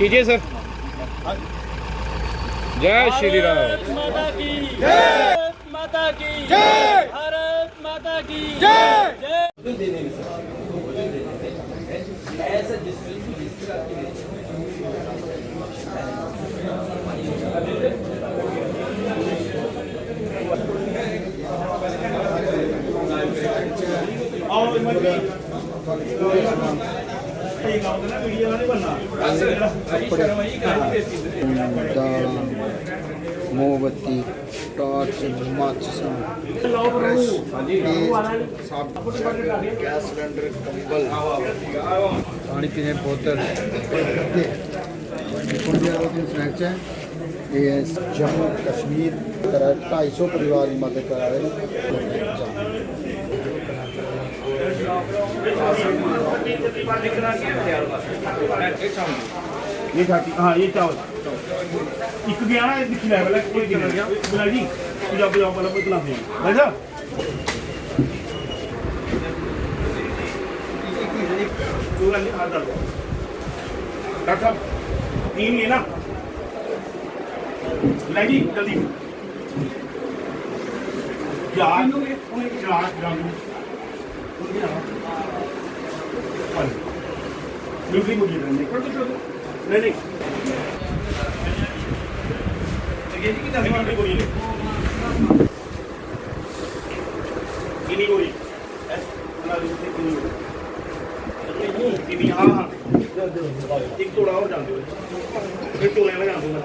कीजिए सर। जय श्री राम। माता की जय, माता की जय, भारत माता की जय जय। मोमबत्ती, टॉर्च, माचिसां, गैस सिलेंडर, कंबल, पानी पीने की बोतल, स्नैक्स हैं। ये जम्मू कश्मीर 250 परिवार की मदद करा रहे हैं। ये घाटी हाँ ये चावल एक गया ना दिखी लै पहले कोई चल गया बिलाल जी पंजाब पंजाब वाला कोई खिलाफ नहीं भाई साहब पूरा नहीं हाथ डाल डॉक्टर साहब तीन ये ना बिलाल जी जल्दी चार दूसरी मुझे नहीं नहीं कितनी गोली हाँ हाँ एक थोड़ा और जान दो फिर टोले में जान दूंगा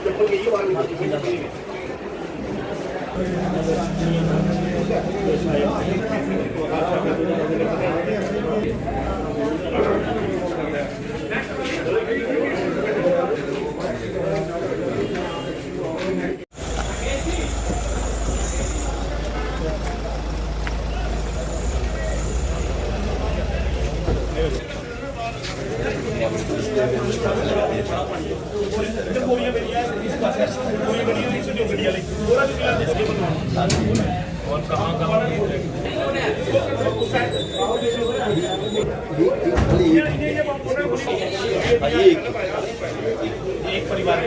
चप्पल की बात नहीं एक परिवार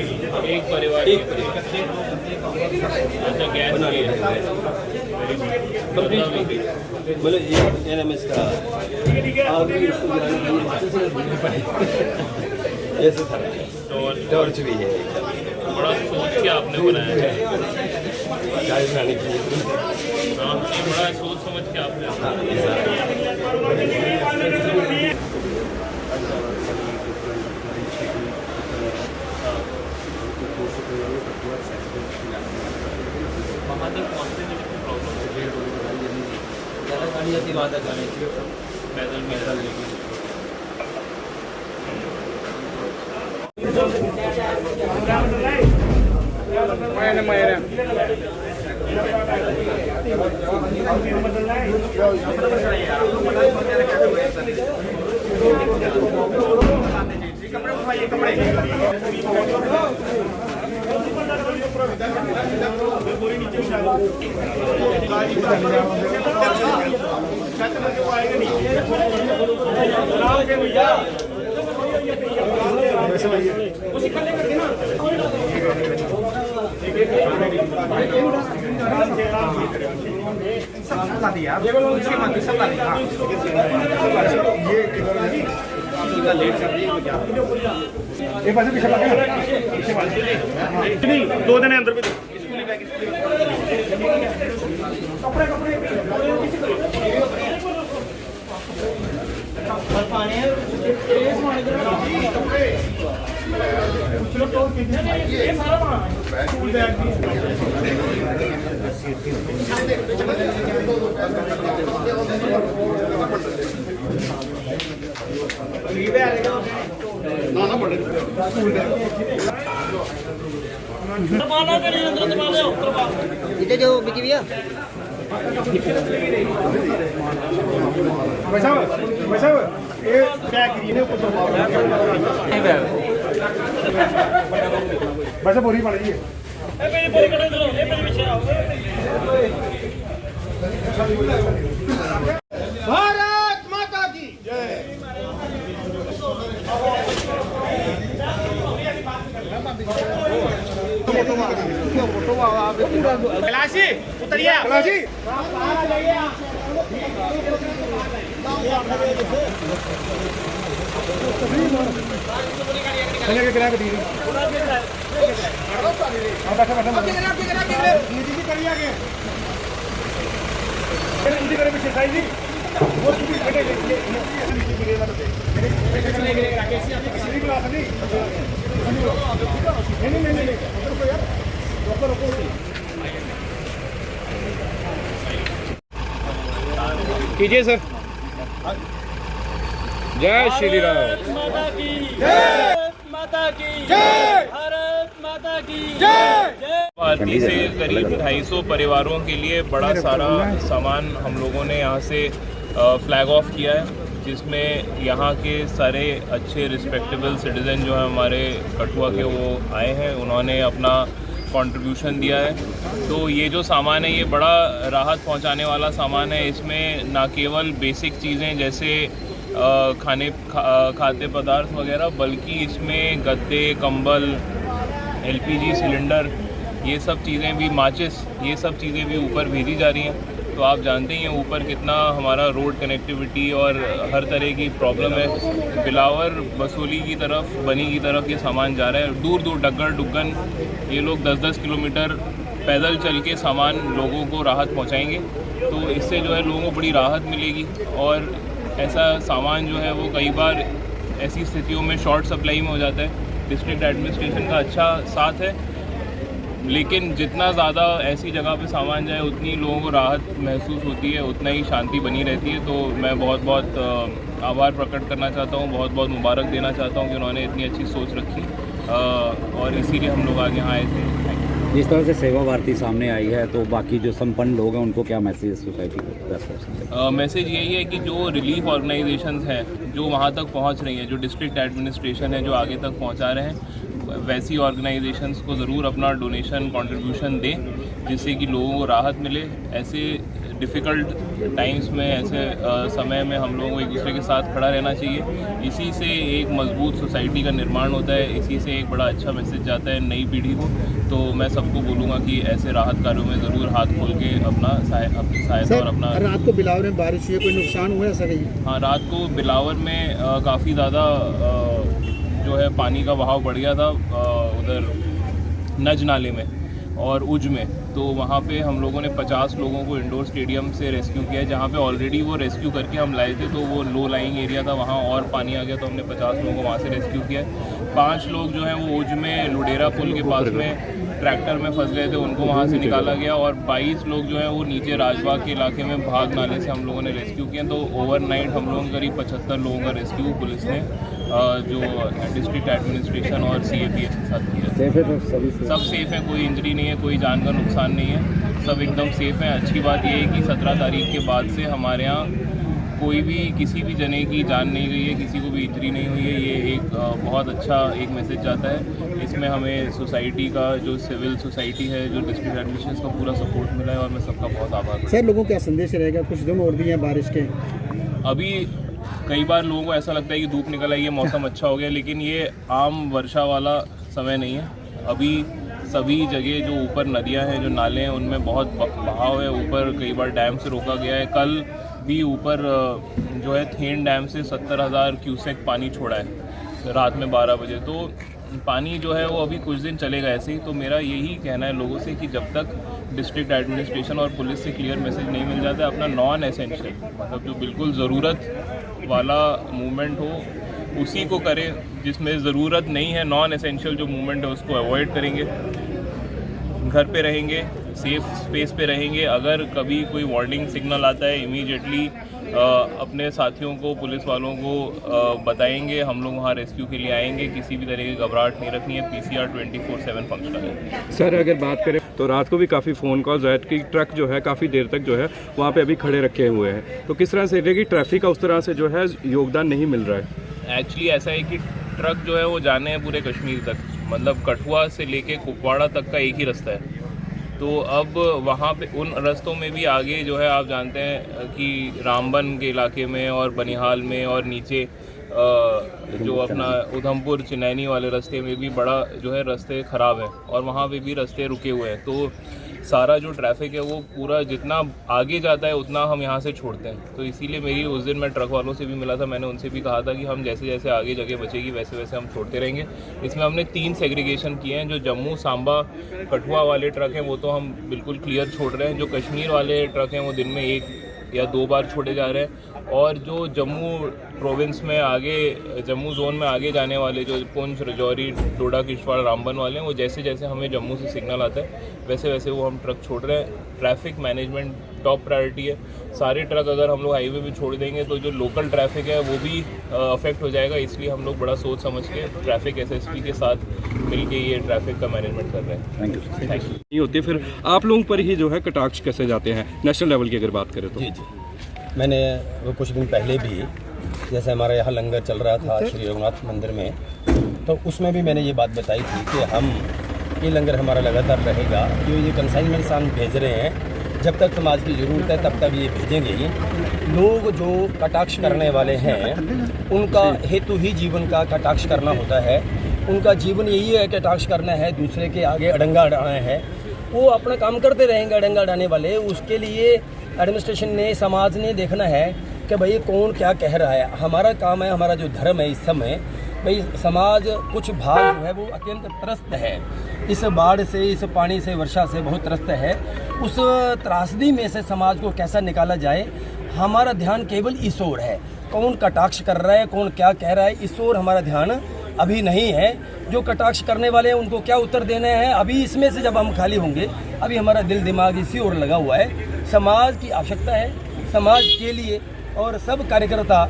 बोलो ये इसका ऐसे सारा टॉर्च भी है। बड़ा सोच के आपने बनाया है। चाय बनाने के लिए हाँ, ये बड़ा सोच समझ के आपने वहाँ तक पहुँचने में कितनी प्रॉब्लम ज़्यादा गाड़ी आती वहाँ तक जाने की पैदल लेके नहीं 2 दिन अंदर भी इधर जो बिकी भैया भाई साहब ये क्या करिए ने ऊपर बस बोरी पड़ गई है मेरी बोरी कटो इधर ये मेरे पीछे आओ। भारत माता की जय। कैलाशी उतरिए कैलाशी कीजिए सर। जय श्री राम। भारत माता की जय, माता की जय, भारत माता की जय। भारती से करीब 250 परिवारों के लिए बड़ा सारा सामान हम लोगों ने यहाँ से फ्लैग ऑफ किया है, जिसमें यहाँ के सारे अच्छे रिस्पेक्टेबल सिटीज़न जो हैं हमारे कठुआ के, वो आए हैं, उन्होंने अपना कंट्रीब्यूशन दिया है। तो ये जो सामान है ये बड़ा राहत पहुँचाने वाला सामान है। इसमें ना केवल बेसिक चीज़ें जैसे खाद्य पदार्थ वगैरह, बल्कि इसमें गद्दे, कंबल, LPG सिलेंडर, ये सब चीज़ें भी, माचिस, ये सब चीज़ें भी ऊपर भेजी जा रही हैं। तो आप जानते ही हैं ऊपर कितना हमारा रोड कनेक्टिविटी और हर तरह की प्रॉब्लम है। बिलावर, बसोली की तरफ, बनी की तरफ ये सामान जा रहा है। दूर दूर डग्गर डुग्गन ये लोग 10-10 किलोमीटर पैदल चल के सामान लोगों को राहत पहुंचाएंगे। तो इससे जो है लोगों को बड़ी राहत मिलेगी। और ऐसा सामान जो है वो कई बार ऐसी स्थितियों में शॉर्ट सप्लाई में हो जाता है। डिस्ट्रिक्ट एडमिनिस्ट्रेशन का अच्छा साथ है, लेकिन जितना ज़्यादा ऐसी जगह पे सामान जाए उतनी लोगों को राहत महसूस होती है, उतना ही शांति बनी रहती है। तो मैं बहुत बहुत आभार प्रकट करना चाहता हूँ, बहुत बहुत मुबारक देना चाहता हूँ कि उन्होंने इतनी अच्छी सोच रखी, और इसीलिए हम लोग आज यहाँ आए थे। जिस तरह से सेवा भारती सामने आई है, तो बाकी जो संपन्न लोग हैं उनको क्या मैसेज सोसाइटी को? मैसेज यही है कि जो रिलीफ ऑर्गेनाइजेशंस हैं जो वहाँ तक पहुँच रही हैं, जो डिस्ट्रिक्ट एडमिनिस्ट्रेशन है जो आगे तक पहुँचा रहे हैं, वैसी ऑर्गेनाइजेशंस को ज़रूर अपना डोनेशन कंट्रीब्यूशन दें, जिससे कि लोगों को राहत मिले। ऐसे डिफ़िकल्ट टाइम्स में, ऐसे समय में हम लोगों को एक दूसरे के साथ खड़ा रहना चाहिए। इसी से एक मजबूत सोसाइटी का निर्माण होता है, इसी से एक बड़ा अच्छा मैसेज जाता है नई पीढ़ी को। तो मैं सबको बोलूँगा कि ऐसे राहत कार्यों में ज़रूर हाथ खोल के अपनी सहायता और अपना। रात को बिलावर में बारिश हुई, कोई नुकसान हुआ ऐसा कहीं? हाँ, रात को बिलावर में काफ़ी ज़्यादा जो है पानी का बहाव बढ़ गया था उधर नज नाले में और उज में। तो वहाँ पे हम लोगों ने 50 लोगों को इंडोर स्टेडियम से रेस्क्यू किया है, जहाँ पे ऑलरेडी वो रेस्क्यू करके हम लाए थे। तो वो लो लाइंग एरिया था, वहाँ और पानी आ गया, तो हमने 50 लोगों को वहाँ से रेस्क्यू किया है। 5 लोग जो हैं वो उज में लुडेरा पुल के पास में ट्रैक्टर में फंस गए थे, उनको वहाँ से निकाला गया। और 22 लोग जो हैं वो नीचे राजबाग के इलाके में भाग नाले से हम लोगों ने रेस्क्यू किया। तो ओवरनाइट हम लोगों करीब 75 लोगों का रेस्क्यू पुलिस ने जो डिस्ट्रिक्ट एडमिनिस्ट्रेशन और CAPF के साथ किया। सेफ है तो सभी सब सेफ़ हैं, कोई इंजरी नहीं है, कोई जान का नुकसान नहीं है, सब एकदम सेफ़ हैं। अच्छी बात यह है कि 17 तारीख के बाद से हमारे यहाँ कोई भी किसी भी जने की जान नहीं गई है, किसी को भी इंजरी नहीं हुई है। ये एक बहुत अच्छा एक मैसेज जाता है। इसमें हमें सोसाइटी का, जो सिविल सोसाइटी है, जो डिस्ट्रिक्ट एडमिनिस्ट्रेशन का पूरा सपोर्ट मिला है, और मैं सबका बहुत आभार। सर, लोगों का संदेश रहेगा, कुछ दिन और भी हैं बारिश के? अभी कई बार लोगों को ऐसा लगता है कि धूप निकल आई है, मौसम अच्छा हो गया, लेकिन ये आम वर्षा वाला समय नहीं है। अभी सभी जगह जो ऊपर नदियां हैं, जो नाले हैं, उनमें बहुत बहाव है। ऊपर कई बार डैम से रोका गया है। कल भी ऊपर जो है थेन डैम से 70,000 क्यूसेक पानी छोड़ा है रात में 12 बजे। तो पानी जो है वो अभी कुछ दिन चलेगा ऐसे ही। तो मेरा यही कहना है लोगों से कि जब तक डिस्ट्रिक्ट एडमिनिस्ट्रेशन और पुलिस से क्लियर मैसेज नहीं मिल जाता, अपना नॉन एसेंशियल, मतलब जो बिल्कुल ज़रूरत वाला मूवमेंट हो उसी को करें। जिसमें ज़रूरत नहीं है, नॉन एसेंशियल जो मूवमेंट है उसको अवॉइड करेंगे, घर पे रहेंगे, सेफ स्पेस पे रहेंगे। अगर कभी कोई वार्निंग सिग्नल आता है, इमीडिएटली अपने साथियों को, पुलिस वालों को बताएंगे। हम लोग वहाँ रेस्क्यू के लिए आएंगे। किसी भी तरह की घबराहट नहीं रखनी है। PCR 24/7 फंक्शनल है। सर, अगर बात करें तो रात को भी काफ़ी फ़ोन कॉल्स आए कि ट्रक जो है काफ़ी देर तक जो है वहाँ पे अभी खड़े रखे हुए हैं। तो किस तरह से कि ट्रैफिक का उस तरह से जो है योगदान नहीं मिल रहा है? एक्चुअली ऐसा है कि ट्रक जो है वो जाने हैं पूरे कश्मीर तक, मतलब कठुआ से लेके कुपवाड़ा तक का एक ही रास्ता है। तो अब वहाँ पे उन रास्तों में भी आगे जो है आप जानते हैं कि रामबन के इलाके में और बनिहाल में और नीचे जो अपना उधमपुर चिनैनी वाले रास्ते में भी बड़ा जो है रास्ते ख़राब है और वहाँ पे भी रास्ते रुके हुए हैं। तो सारा जो ट्रैफिक है वो पूरा जितना आगे जाता है उतना हम यहाँ से छोड़ते हैं। तो इसीलिए मेरी उस दिन मैं ट्रक वालों से भी मिला था, मैंने उनसे भी कहा था कि हम जैसे जैसे आगे जगह बचेगी वैसे वैसे हम छोड़ते रहेंगे। इसमें हमने 3 सेग्रीगेशन किए हैं। जो जम्मू सांबा कठुआ वाले ट्रक हैं वो तो हम बिल्कुल क्लियर छोड़ रहे हैं। जो कश्मीर वाले ट्रक हैं वो दिन में 1 या 2 बार छोड़े जा रहे हैं। और जो जम्मू प्रोविंस में आगे, जम्मू जोन में आगे जाने वाले जो पुंछ, राजौरी, डोडा, किश्तवाड़, रामबन वाले हैं वो जैसे जैसे हमें जम्मू से सिग्नल आता है वैसे वैसे वो हम ट्रक छोड़ रहे हैं। ट्रैफिक मैनेजमेंट टॉप प्रायोरिटी है। सारे ट्रक अगर हम लोग हाईवे पे छोड़ देंगे तो जो लोकल ट्रैफिक है वो भी अफेक्ट हो जाएगा। इसलिए हम लोग बड़ा सोच समझ के ट्रैफिक एसएसपी के साथ मिल के ये ट्रैफिक का मैनेजमेंट कर रहे हैं। Thank you. नहीं होती फिर आप लोगों पर ही जो है कटाक्ष कैसे जाते हैं नेशनल लेवल की अगर बात करें तो? जी जी, मैंने वो कुछ दिन पहले भी जैसे हमारे यहाँ लंगर चल रहा था श्री रघुनाथ मंदिर में, तो उसमें भी मैंने ये बात बताई थी कि हम ये लंगर हमारा लगातार रहेगा। जो ये कंसाइनमेंट्स हम भेज रहे हैं, जब तक समाज की ज़रूरत है तब तक ये भेजेंगे ही। लोग जो कटाक्ष करने वाले हैं उनका हेतु ही जीवन का कटाक्ष करना होता है। उनका जीवन यही है, कटाक्ष करना है, दूसरे के आगे अड़ंगा अड़ाना है। वो अपना काम करते रहेंगे अड़ंगा अड़ाने वाले। उसके लिए एडमिनिस्ट्रेशन ने, समाज ने देखना है कि भाई कौन क्या कह रहा है। हमारा काम है, हमारा जो धर्म है इस समय, भाई समाज कुछ भाग जो है वो अत्यंत त्रस्त है, इस बाढ़ से, इस पानी से, वर्षा से बहुत त्रस्त है। उस त्रासदी में से समाज को कैसा निकाला जाए, हमारा ध्यान केवल इस ओर है। कौन कटाक्ष कर रहा है, कौन क्या कह रहा है, इस ओर हमारा ध्यान अभी नहीं है। जो कटाक्ष करने वाले हैं उनको क्या उत्तर देना है, अभी इसमें से जब हम खाली होंगे, अभी हमारा दिल दिमाग इसी ओर लगा हुआ है। समाज की आवश्यकता है, समाज के लिए, और सब कार्यकर्ता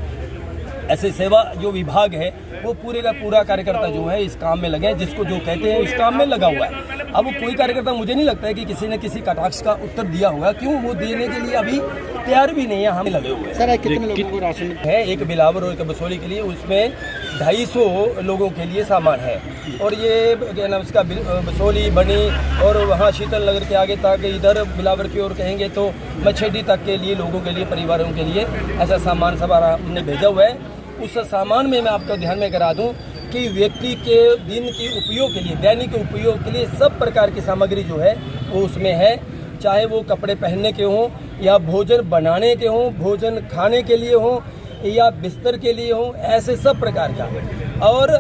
ऐसे सेवा जो विभाग है वो पूरे का पूरा कार्यकर्ता जो है इस काम में लगे हैं, जिसको जो कहते हैं इस काम में लगा हुआ है। अब कोई कार्यकर्ता, मुझे नहीं लगता है कि किसी ने किसी कटाक्ष का उत्तर दिया होगा, क्यों वो देने के लिए अभी तैयार भी नहीं है। हम लगे हुए हैं। सर कितने लोगों को राशन है? एक बिलावर और एक बसोली के लिए, उसमें 250 लोगों के लिए सामान है। और ये क्या नाम इसका, बसोली, बनी और वहाँ शीतल नगर के आगे तक, इधर बिलावर की ओर कहेंगे तो मछेडी तक के लिए, लोगों के लिए, परिवारों के लिए ऐसा सामान सब हमने भेजा हुआ है। उस सामान में मैं आपको ध्यान में करा दूं कि व्यक्ति के दिन के उपयोग के लिए, दैनिक उपयोग के लिए सब प्रकार की सामग्री जो है वो उसमें है। चाहे वो कपड़े पहनने के हों या भोजन बनाने के हों, भोजन खाने के लिए हों या बिस्तर के लिए हों, ऐसे सब प्रकार का। और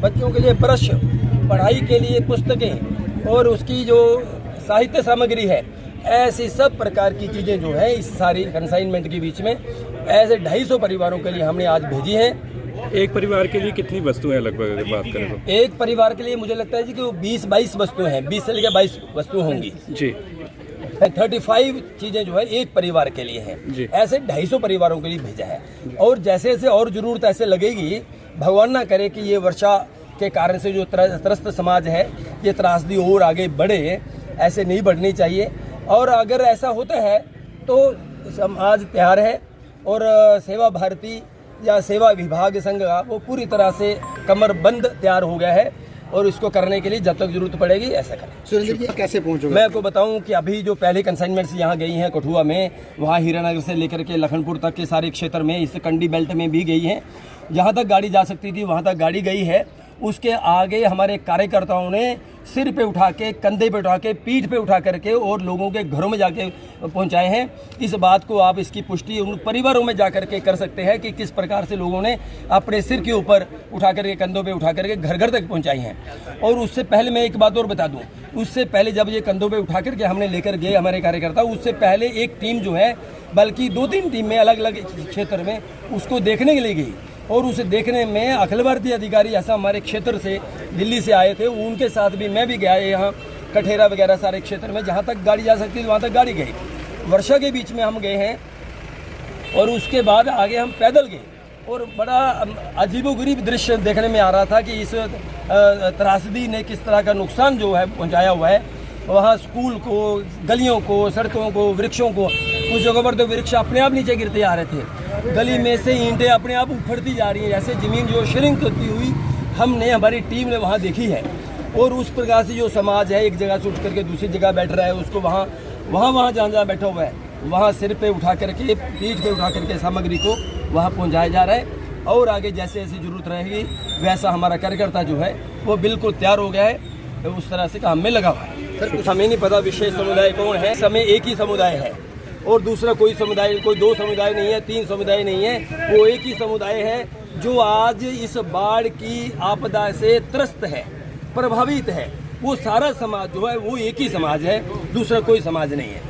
बच्चों के लिए ब्रश, पढ़ाई के लिए पुस्तकें और उसकी जो साहित्य सामग्री है, ऐसी सब प्रकार की चीज़ें जो है इस सारी कंसाइनमेंट के बीच में ऐसे 250 परिवारों के लिए हमने आज भेजी हैं। एक परिवार के लिए कितनी वस्तुएं लगभग अगर बात करें तो? एक परिवार के लिए मुझे लगता है जी कि वो 20-22 वस्तुएं हैं, 20 से लेकर 22 वस्तुएं होंगी जी। 35 चीज़ें जो है एक परिवार के लिए हैं। ऐसे 250 परिवारों के लिए भेजा है। और जैसे जैसे और ज़रूरत ऐसे लगेगी, भगवान ना करे कि ये वर्षा के कारण से जो त्रस्त समाज है ये त्रासदी और आगे बढ़े, ऐसे नहीं बढ़नी चाहिए। और अगर ऐसा होता है तो समाज तैयार है और सेवा भारती या सेवा विभाग संघ का वो पूरी तरह से कमरबंद तैयार हो गया है और इसको करने के लिए जब तक जरूरत पड़ेगी ऐसा करें। सुरेंद्र जी कैसे पहुंचोगे? मैं आपको बताऊं कि अभी जो पहले कंसाइनमेंट्स यहाँ गई हैं कठुआ में, वहाँ हीरानगर से लेकर के लखनपुर तक के सारे क्षेत्र में, इस कंडी बेल्ट में भी गई हैं। जहाँ तक गाड़ी जा सकती थी वहाँ तक गाड़ी गई है। उसके आगे हमारे कार्यकर्ताओं ने सिर पे उठा के, कंधे पे उठा के, पीठ पे उठा करके और लोगों के घरों में जाके पहुंचाए हैं। इस बात को आप इसकी पुष्टि उन परिवारों में जा करके कर सकते हैं कि किस प्रकार से लोगों ने अपने सिर के ऊपर उठा करके, कंधों पे उठा करके घर घर तक पहुंचाई हैं। और उससे पहले मैं एक बात और बता दूं, उससे पहले जब ये कंधों पे उठा करके हमने लेकर गए हमारे कार्यकर्ता, उससे पहले एक टीम जो है, बल्कि 2-3 टीम में अलग अलग क्षेत्र में उसको देखने के लिए गई। और उसे देखने में अखिल भारतीय अधिकारी ऐसा हमारे क्षेत्र से, दिल्ली से आए थे, उनके साथ भी मैं भी गया यहाँ कठेरा वगैरह सारे क्षेत्र में, जहाँ तक गाड़ी जा सकती थी वहाँ तक गाड़ी गई। वर्षा के बीच में हम गए हैं और उसके बाद आगे हम पैदल गए और बड़ा अजीबोगरीब दृश्य देखने में आ रहा था कि इस त्रासदी ने किस तरह का नुकसान जो है पहुँचाया हुआ है। वहाँ स्कूल को, गलियों को, सड़कों को, वृक्षों को, उस जगह पर तो वृक्ष अपने आप नीचे गिरते आ रहे थे, गली में से ईंटें अपने आप उखड़ती जा रही हैं, जैसे ज़मीन जो श्रिंक होती हुई हमने, हमारी टीम ने वहाँ देखी है। और उस प्रकार से जो समाज है एक जगह से उठ करके दूसरी जगह बैठ रहा है, उसको वहाँ जहाँ बैठा हुआ है वहाँ सिर पे उठा करके, पीठ पे उठा करके सामग्री को वहाँ पहुँचाया जा रहा है। और आगे जैसे जैसे जरूरत रहेगी वैसा हमारा कार्यकर्ता जो है वो बिल्कुल तैयार हो गया है, तो उस तरह से काम में लगा हुआ है। सर कुछ हमें नहीं पता विशेष समुदाय कौन है, समय एक ही समुदाय है और दूसरा कोई समुदाय, कोई 2 समुदाय नहीं है, 3 समुदाय नहीं है, वो एक ही समुदाय है जो आज इस बाढ़ की आपदा से त्रस्त है, प्रभावित है। वो सारा समाज जो है वो एक ही समाज है, दूसरा कोई समाज नहीं है।